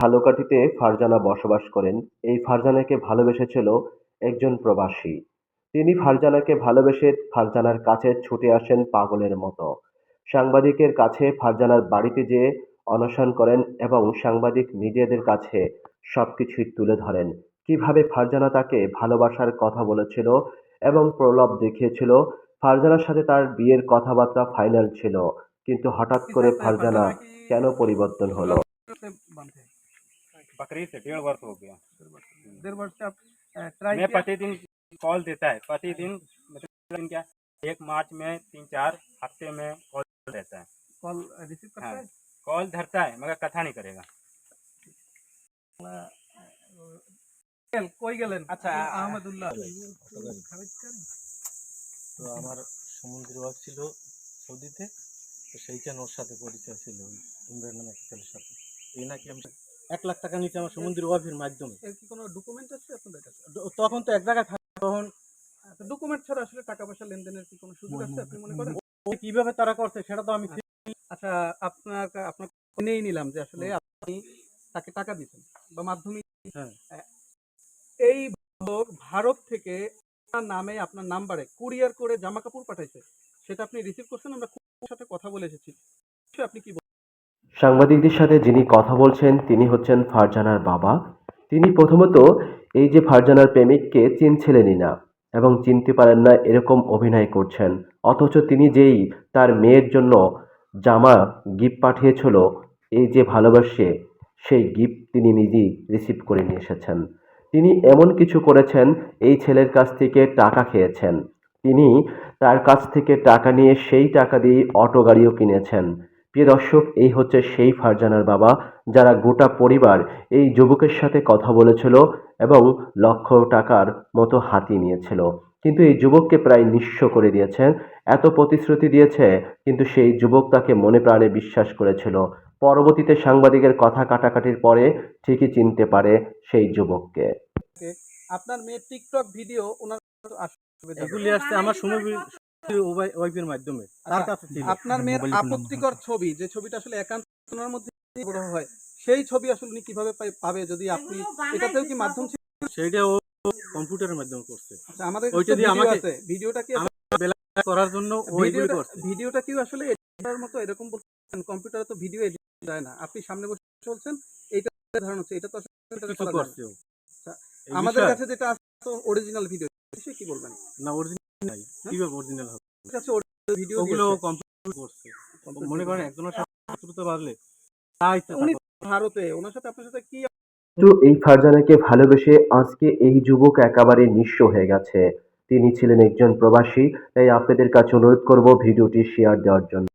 ঝালকাঠিতে ফারজানা বসবাস করেন। এই ফারজানাকে ভালোবেসেছিল একজন প্রবাসী। তিনি ফারজানাকে ভালোবেসে ফারজানার কাছে ছুটে আসেন পাগলের মতো। সাংবাদিকের কাছে ফারজানার বাড়িতে যেয়ে অনশন করেন এবং সাংবাদিক নিজেদের কাছে সবকিছুই তুলে ধরেন। কিভাবে ফারজানা তাকে ভালোবাসার কথা বলেছিল এবং প্রলোভ দেখিয়েছিল। ফারজানার সাথে তার বিয়ের কথাবার্তা ফাইনাল ছিল, কিন্তু হঠাৎ করে ফারজানা কেন পরিবর্তन হলো। बकरीद से 1.5 वर्ष हो गया। 1.5 वर्ष से आप ट्राई मैं किया? प्रतिदिन कॉल देता है, प्रतिदिन मतलब क्या 1 मार्च में 3-4 हफ्ते में कॉल देता है। कॉल रिसीव करता हाँ, है? कॉल धरता है मगर कथा नहीं करेगा। কই গেলেন? আচ্ছা, আহমেদুল্লাহ তো আমার সমুদ্রের ওয়াইফ ছিল সৌদিতে, তো সেইখানে ওর সাথে পরিচয় ছিল ওই ইমরান নামে একটা ছেলের সাথে। এই নাকি আমি 1 লাখ টাকা নিচে আমার সমুদ্রের ওয়াইফের মাধ্যমে। এর কি কোনো ডকুমেন্ট আছে আপনাদের কাছে? তখন তো এক জায়গায় থাকে, তখন ডকুমেন্ট ছাড়া আসলে টাকা পয়সা লেনদেনের কি কোনো সুযোগ আছে আপনি মনে করেন? ও কিভাবে তারা করছে সেটা তো আমি আচ্ছা, আপনার নেই নিলাম যে আসলে আপনি তাকে টাকা দিয়েছেন বা মাধ্যমিক। হ্যাঁ। এই লোক ভারত থেকে আপনার নামে আপনার নাম্বারে কুরিয়ার করে জামা কাপড় পাঠাইছে, সেটা আপনি রিসিভ করছেন। আমরা কুরিয়ারের সাথে কথা বলে এসেছি, আপনি কি সাংবাদিকদের সাথে যিনি কথা বলছেন তিনি হচ্ছেন ফারজানার বাবা। তিনি প্রথমত এই যে ফারজানার প্রেমিককে চিনছিলেনই না এবং চিনতে পারেন না এরকম অভিনয় করছেন, অথচ তিনি যেই তার মেয়ের জন্য জামা গিফট পাঠিয়েছিল, এই যে ভালোবাসে সেই গিফট তিনি নিজেই রিসিভ করে নিয়ে এসেছেন। তিনি এমন কিছু করেছেন, এই ছেলের কাছ থেকে টাকা খেয়েছেন। তিনি তার কাছ থেকে টাকা নিয়ে সেই টাকা দিয়ে অটো গাড়িও কিনেছেন। প্রিয় দর্শক, এই হচ্ছে সেই ফারজানার বাবা, যারা গোটা পরিবার এই যুবকের সাথে কথা বলেছিল এবং লক্ষ টাকার মতো হাতিয়ে নিয়েছিল, কিন্তু এই যুবককে প্রায় নিঃস্ব করে দিয়েছেন। এত প্রতিশ্রুতি দিয়েছে, কিন্তু সেই যুবক তাকে মনে প্রাণে বিশ্বাস করেছিল। পরবর্তীতে সাংবাদিকের কথা কাটাকাটির পরে ঠিকই চিনতে পারে সেই যুবককে। আপনার মেয়ের টিকটক ভিডিও ওনার এগুলি আসছে আমার ওয়াইফের মাধ্যমে, তার কাছে ছিল। আপনার মেয়ের আপত্তিকর ছবি, যে ছবিটা আসলে একান্তর মধ্যে বড় হয়, সেই ছবি আসলে উনি কিভাবে পাবে যদি আপনি এটাতেও কি মাধ্যম ছিল? সেইটা ও কম্পিউটারের মাধ্যমে করছে। আচ্ছা, আমাদের ওইটা দিয়ে আমাকে আছে, ভিডিওটা কি করার জন্য ওইগুলি করছে। ভিডিওটা কি আসলে এডিটর মতো এরকম বলছেন? কম্পিউটারে তো ভিডিও এডিট যায় না, আপনি সামনে বসে চলছেন, এইটা ধারণা হচ্ছে এটা তো আসলে কিছু করছে ও। আচ্ছা, আমাদের কাছে যেটা আছে তো অরিজিনাল ভিডিও, সে কি বলবেন? না, অরিজিনাল নাই, কিভাবে অরিজিনাল হবে? কাছে অরিজিনাল ভিডিও ওগুলো কম্পিউটার করছে। মনে করেন একজনের সাথে শত্রুতা বাড়লে তাই উনি ভারতে, ওনার সাথে আপনার সাথে কি? কিন্তু এই ফারজানাকে ভালোবেসে আজকে এই যুবক একেবারে নিঃস্ব হয়ে গেছে। তিনি ছিলেন একজন প্রবাসী, তাই আপনাদের কাছে অনুরোধ করব ভিডিওটি শেয়ার দেওয়ার জন্য।